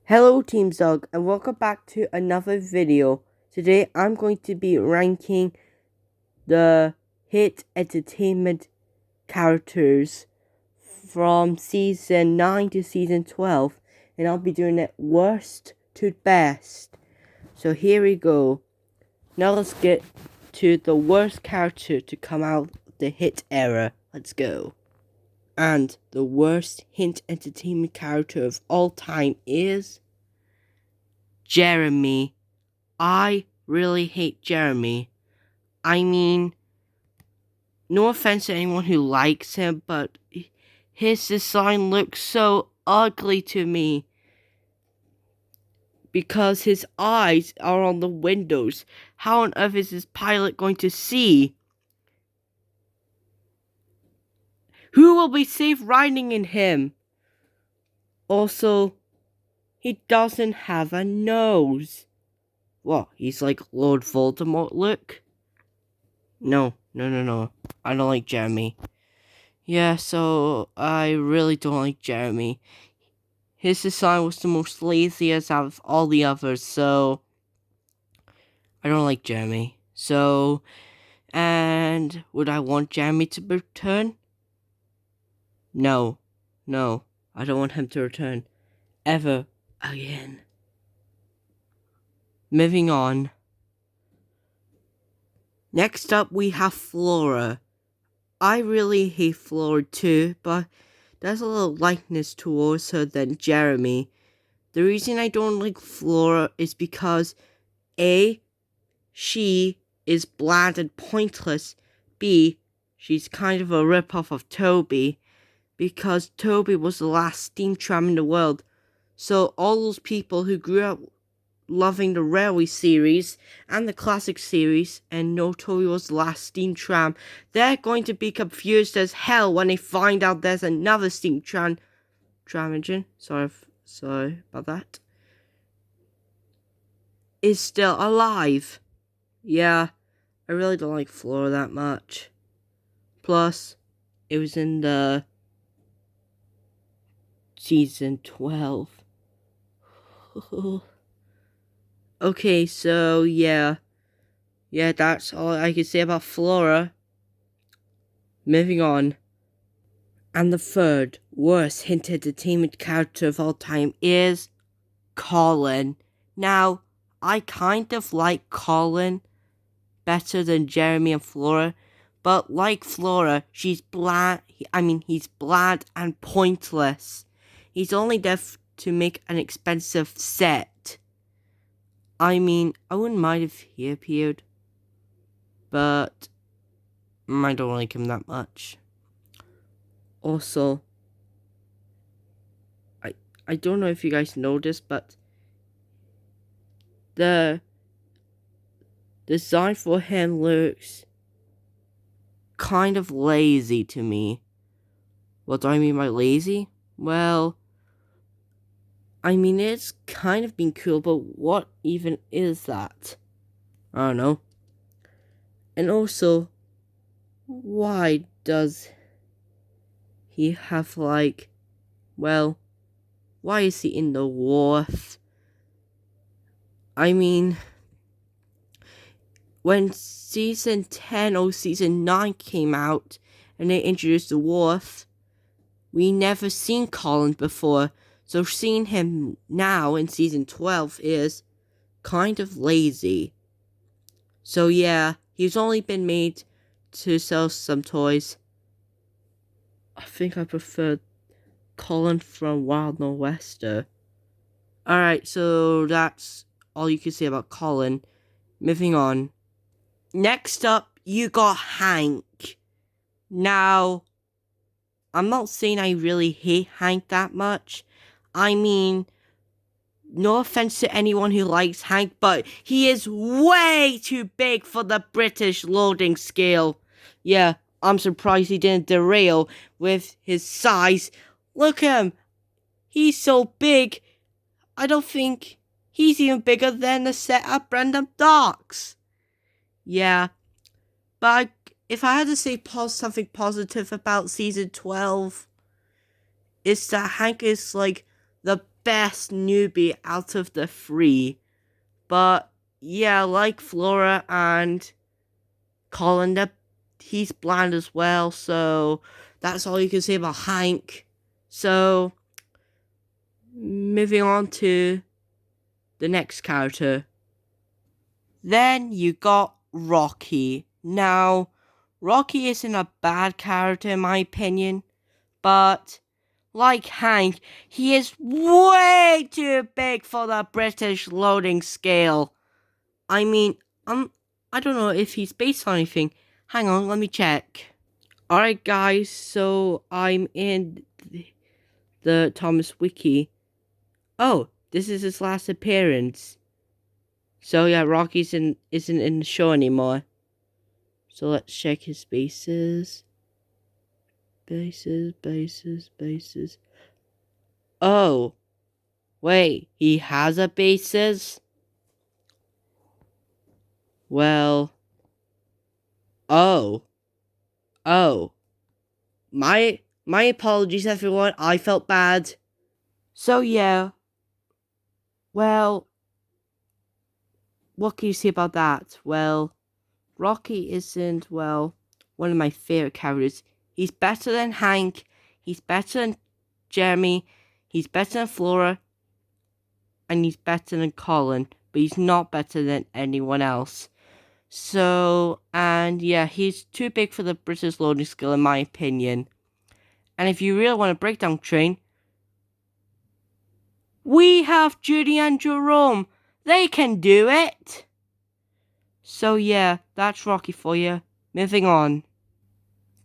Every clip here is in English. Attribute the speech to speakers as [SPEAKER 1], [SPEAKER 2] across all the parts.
[SPEAKER 1] Hello Team Zug and welcome back to another video. Today I'm going to be ranking the hit entertainment characters from season 9 to season 12, and I'll be doing it worst to best. So here we go. Now let's get to the worst character to come out of the hit era. Let's go. And the worst hit entertainment character of all time is Jeremy. I really hate Jeremy. I mean, no offense to anyone who likes him, but his design looks so ugly to me. Because his eyes are on the windows. How on earth is this pilot going to see? Who will be safe riding in him? Also, he doesn't have a nose. What, he's like Lord Voldemort look? No. I don't like Jeremy. Yeah, so I really don't like Jeremy. His design was the most laziest out of all the others, so I don't like Jeremy. So, and would I want Jeremy to return? No, I don't want him to return ever again. Moving on. Next up, we have Flora. I really hate Flora too, but there's a little likeness towards her than Jeremy. The reason I don't like Flora is because A, she is bland and pointless. B, she's kind of a rip-off of Toby, because Toby was the last steam tram in the world. So all those people who grew up loving the Railway series and the Classic series and know Toby was the last steam tram, they're going to be confused as hell when they find out there's another steam tram engine. Sorry about that. Is still alive. Yeah, I really don't like Flora that much. Plus, it was in the season 12. Okay, so yeah, that's all I can say about Flora. Moving on. And the third worst hint entertainment character of all time is Colin. Now, I kind of like Colin better than Jeremy and Flora, but like Flora, he's bland and pointless. He's only there to make an expensive set. I mean, I wouldn't mind if he appeared, but I don't like him that much. Also, I don't know if you guys noticed, but the design for him looks kind of lazy to me. What do I mean by lazy? Well, I mean, it's kind of been cool, but what even is that? I don't know. And also, why does he have like, well, why is he in the wharf? I mean, when season 10 or season 9 came out and they introduced the wharf, we never seen Colin before, so seeing him now in season 12 is kind of lazy. So yeah, he's only been made to sell some toys. I think I prefer Colin from Wild Nor'Wester. Alright, so that's all you can say about Colin. Moving on. Next up, you got Hank. Now, I'm not saying I really hate Hank that much. I mean, no offense to anyone who likes Hank, but he is way too big for the British loading scale. Yeah, I'm surprised he didn't derail with his size. Look at him. He's so big. I don't think he's even bigger than the set at Brandon Docks. Yeah, but if I had to say something positive about season 12, it's that Hank is like the best newbie out of the three. But yeah, like Flora and Colin, he's bland as well. So that's all you can say about Hank. So moving on to the next character. Then you got Rocky. Now, Rocky isn't a bad character in my opinion, but like Hank, he is way too big for the British loading scale. I mean, I don't know if he's based on anything. Hang on, let me check. Alright guys, so I'm in the Thomas Wiki. Oh, this is his last appearance. So yeah, Rocky isn't in the show anymore. So let's check his bases. Bases. Oh, wait, he has a bases? Well, oh. My apologies everyone, I felt bad. So yeah, well, what can you say about that? Well, Rocky isn't, well, one of my favorite characters. He's better than Hank, he's better than Jeremy, he's better than Flora, and he's better than Colin, but he's not better than anyone else. So, and yeah, he's too big for the British loading scale in my opinion. And if you really want a breakdown train, we have Judy and Jerome. They can do it. So yeah, that's Rocky for you. Moving on.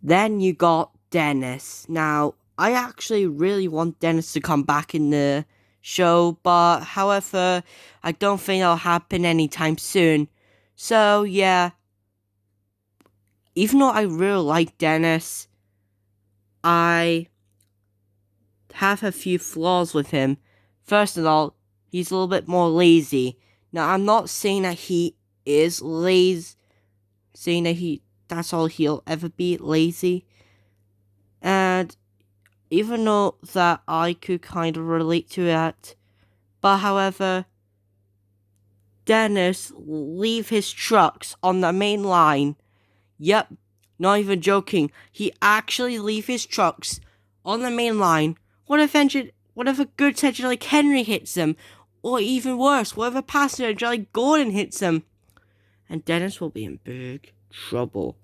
[SPEAKER 1] Then you got Dennis. Now, I actually really want Dennis to come back in the show, but however, I don't think that'll happen anytime soon. So yeah, even though I really like Dennis, I have a few flaws with him. First of all, he's a little bit more lazy. Now, I'm not saying that he is lazy, saying that that's all he'll ever be, lazy. And even though that I could kind of relate to that, but however, Dennis leave his trucks on the main line. Yep, not even joking. He actually leave his trucks on the main line. What if a goods engine like Henry hits him? Or even worse, what if a passenger engine like Gordon hits him? And Dennis will be in big trouble.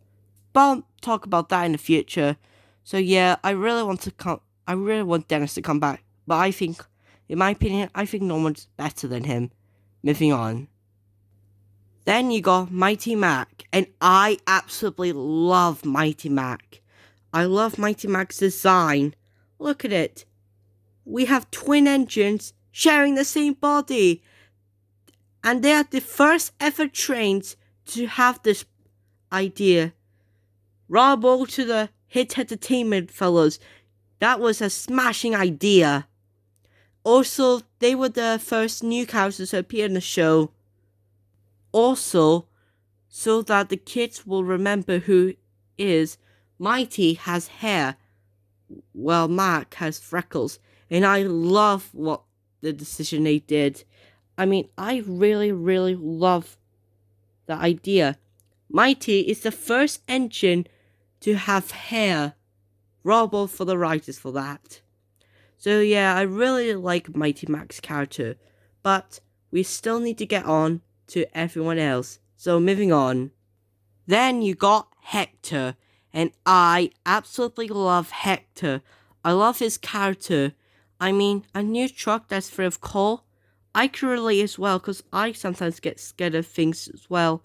[SPEAKER 1] But I'll talk about that in the future. So yeah, I really want Dennis to come back. But I think, in my opinion, I think no one's better than him. Moving on. Then you got Mighty Mac, and I absolutely love Mighty Mac. I love Mighty Mac's design. Look at it. We have twin engines sharing the same body. And they are the first ever trains to have this idea. Bravo to the Hit Entertainment fellows. That was a smashing idea. Also, they were the first new characters to appear in the show. Also, so that the kids will remember who is, Mighty has hair, while Mac has freckles. And I love what the decision they did. I mean, I really, really love the idea. Mighty is the first engine to have hair. Bravo for the writers for that. So yeah, I really like Mighty Mac's character. But we still need to get on to everyone else. So moving on. Then you got Hector. And I absolutely love Hector. I love his character. I mean, a new truck that's free of coal. I can relate as well because I sometimes get scared of things as well.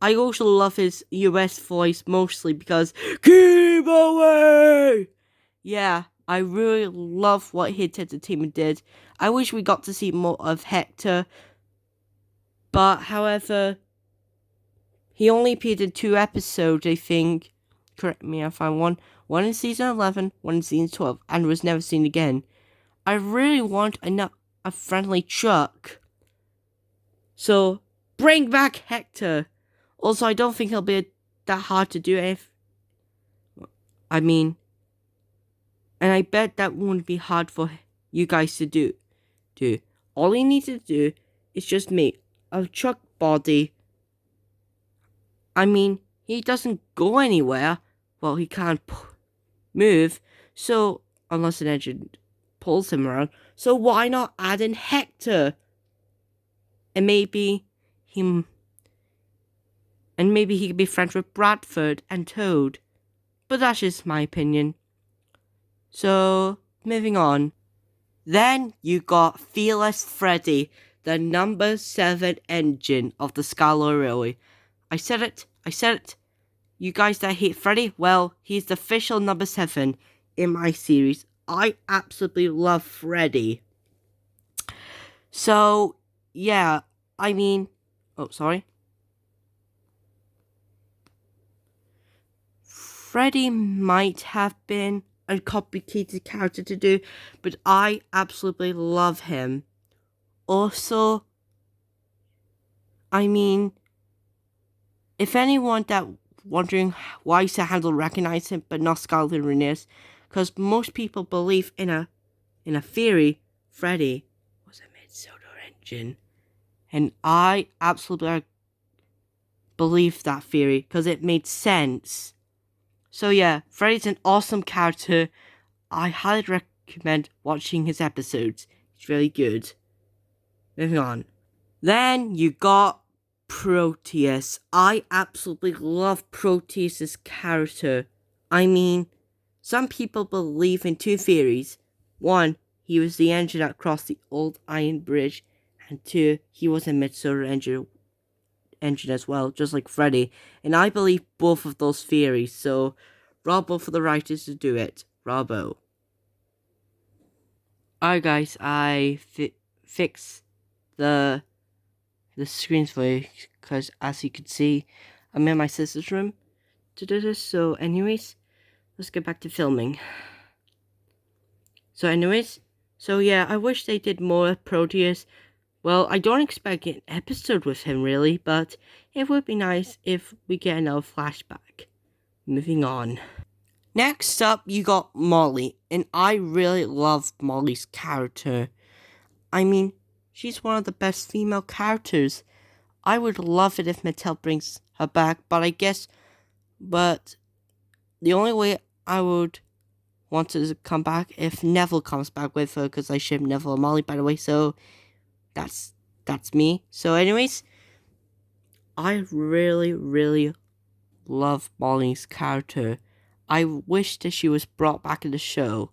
[SPEAKER 1] I also love his US voice mostly because keep away! Yeah, I really love what Hit Entertainment did. I wish we got to see more of Hector. But however, he only appeared in 2 episodes, I think. Correct me if I'm wrong. One in season 11, one in season 12, and was never seen again. I really want a friendly truck. So, bring back Hector. Also, I don't think he'll be that hard to do and I bet that wouldn't be hard for you guys to do. do. All he needs to do is just make a truck body. I mean, he doesn't go anywhere. Well, he can't move, so unless an engine pulls him around. So why not add in Hector? And maybe he could be friends with Bradford and Toad. But that's just my opinion. So, moving on. Then you got Fearless Freddie, the number 7 engine of the Skylar Railway. I said it. You guys that hate Freddie, well, he's the official number 7 in my series. I absolutely love Freddie. So, yeah, I mean... Oh, sorry. Freddie might have been a complicated character to do, but I absolutely love him. Also, I mean, if anyone that wondering why Handle recognized him but not Scarlet Rainiers, because most people believe in a theory Freddie was a mid-soda engine, and I absolutely believe that theory because it made sense. So yeah, Freddie's an awesome character. I highly recommend watching his episodes. It's really good. Moving on. Then you got Proteus. I absolutely love Proteus's character. I mean, some people believe in 2 theories. 1, he was the engine that crossed the old Iron Bridge. And 2, he was a mid-solar engine as well, just like Freddie. And I believe both of those theories, so bravo for the writers to do it. Bravo. Alright guys, I fixed the screens for you, because as you can see, I'm in my sister's room to do this. So anyways, let's get back to filming. So yeah, I wish they did more Proteus. Well, I don't expect an episode with him really, but it would be nice if we get another flashback. Moving on. Next up, you got Molly, and I really love Molly's character. I mean, she's one of the best female characters. I would love it if Mattel brings her back, but the only way I would want to come back if Neville comes back with her, because I ship Neville and Molly, by the way, so that's me. So anyways, I really love Molly's character. I wish that she was brought back in the show.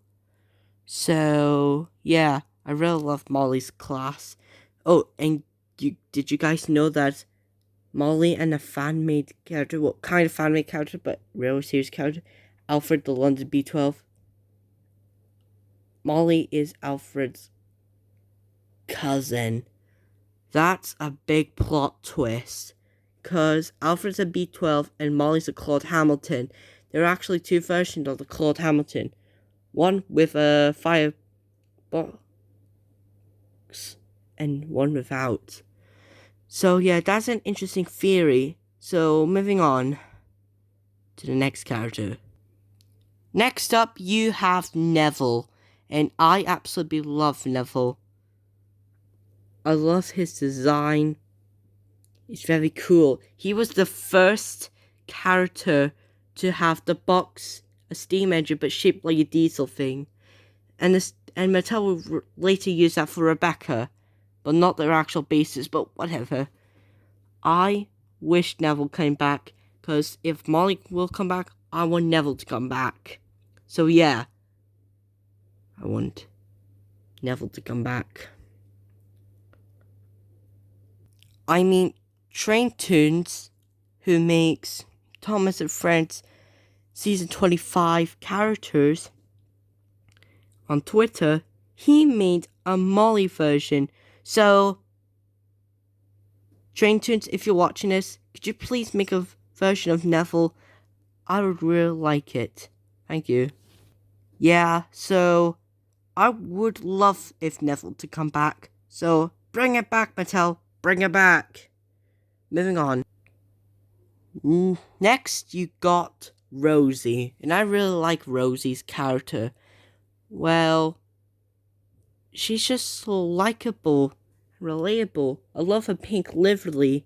[SPEAKER 1] So yeah, I really love Molly's class. Oh, and did you guys know that Molly and a fan-made character, well, kind of fan-made character, but real series character, Alfred the London B12. Molly is Alfred's cousin. That's a big plot twist, because Alfred's a B12 and Molly's a Claude Hamilton. There are actually 2 versions of the Claude Hamilton. One with a firebox and one without. So yeah, that's an interesting theory. So moving on to the next character. Next up, you have Neville, and I absolutely love Neville. I love his design. It's very cool. He was the first character to have the box, a steam engine, but shaped like a diesel thing. And Mattel will later use that for Rebecca, but not their actual bases, but whatever. I wish Neville came back, because if Molly will come back, I want Neville to come back. So yeah, I want Neville to come back. I mean, Train Toons, who makes Thomas and Friends Season 25 characters on Twitter, he made a Molly version. So, Train Toons, if you're watching this, could you please make a version of Neville? I would really like it. Thank you. Yeah, so I would love if Neville to come back. So, bring it back, Mattel. Bring it back. Moving on. Next, you got Rosie. And I really like Rosie's character. Well, she's just so likable, relatable. I love her pink livery,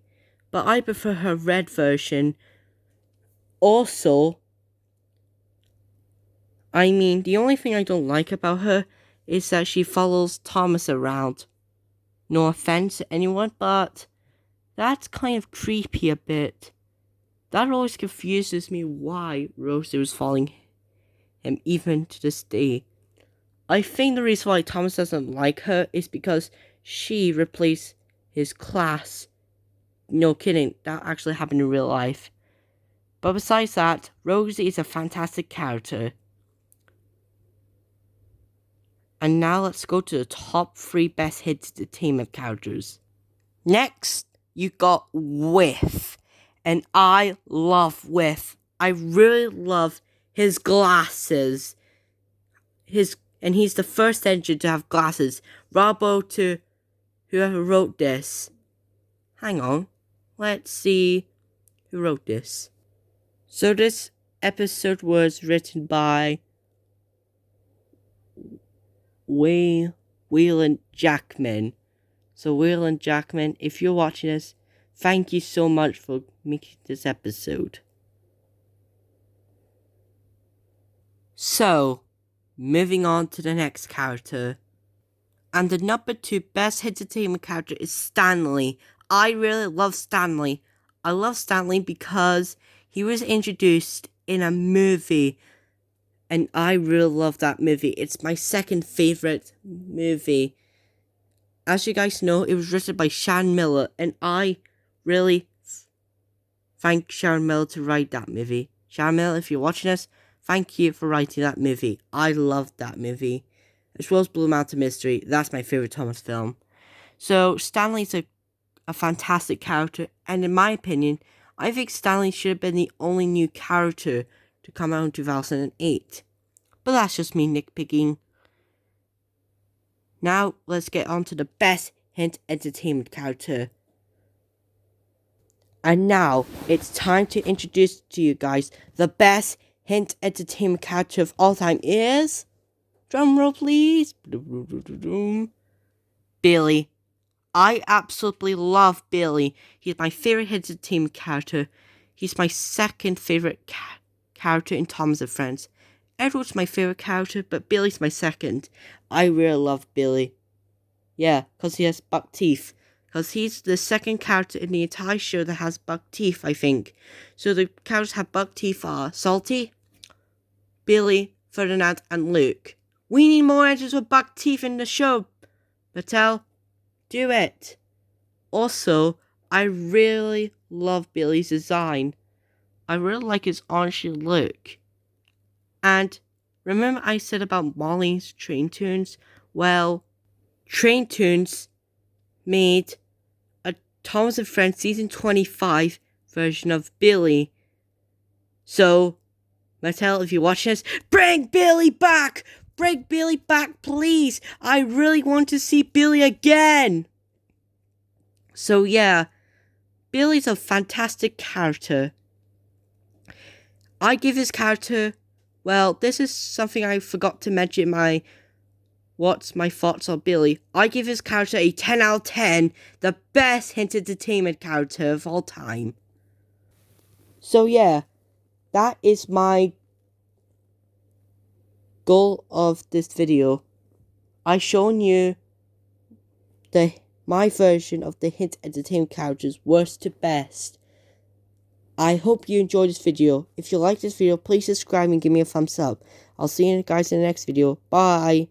[SPEAKER 1] but I prefer her red version. Also, the only thing I don't like about her is that she follows Thomas around. No offense to anyone, but that's kind of creepy a bit. That always confuses me why Rosie was following him even to this day. I think the reason why Thomas doesn't like her is because she replaced his class. No kidding, that actually happened in real life. But besides that, Rosie is a fantastic character. And now let's go to the top 3 best hit entertainment characters. Next, you got Whiff. And I love Whiff. I really love his glasses. And he's the first engine to have glasses. Bravo to whoever wrote this. Hang on. Let's see who wrote this. So this episode was written by Wayland Jackman. So Wayland Jackman, if you're watching this, thank you so much for making this episode. So, moving on to the next character. And the number 2 best entertainment character is Stanley. I really love Stanley. I love Stanley because he was introduced in a movie. And I really love that movie. It's my second favorite movie. As you guys know, it was written by Sharon Miller. And I really thank Sharon Miller to write that movie. Sharon Miller, if you're watching this, thank you for writing that movie. I loved that movie. As well as Blue Mountain Mystery. That's my favorite Thomas film. So, Stanley's a fantastic character. And in my opinion, I think Stanley should have been the only new character to come out in 2008. But that's just me nitpicking. Now, let's get on to the best hint entertainment character. And now, it's time to introduce to you guys the best hint entertainment character of all time is... Drumroll, please. Billy. I absolutely love Billy. He's my favorite entertainment character. He's my second favorite character in Thomas and Friends. Edward's my favorite character, but Billy's my second. I really love Billy. Yeah, because he has buck teeth. Because he's the second character in the entire show that has buck teeth, I think. So the characters have buck teeth are Salty, Billy, Ferdinand, and Luke. We need more actors with buck teeth in the show. Mattel, do it. Also, I really love Billy's design. I really like his orangey look. And remember I said about Molly's Train Tunes? Well, Train Tunes made a Thomas and Friends Season 25 version of Billy. So, Mattel, if you're watching this, bring Billy back! Bring Billy back, please! I really want to see Billy again! So yeah, Billy's a fantastic character. I give this character... Well, this is something I forgot to mention in what's my thoughts on Billy. I give his character a 10 out of 10. The best hint entertainment character of all time. So yeah, that is my goal of this video. I've shown you my version of the hint entertainment characters worst to best. I hope you enjoyed this video. If you like this video, please subscribe and give me a thumbs up. I'll see you guys in the next video. Bye.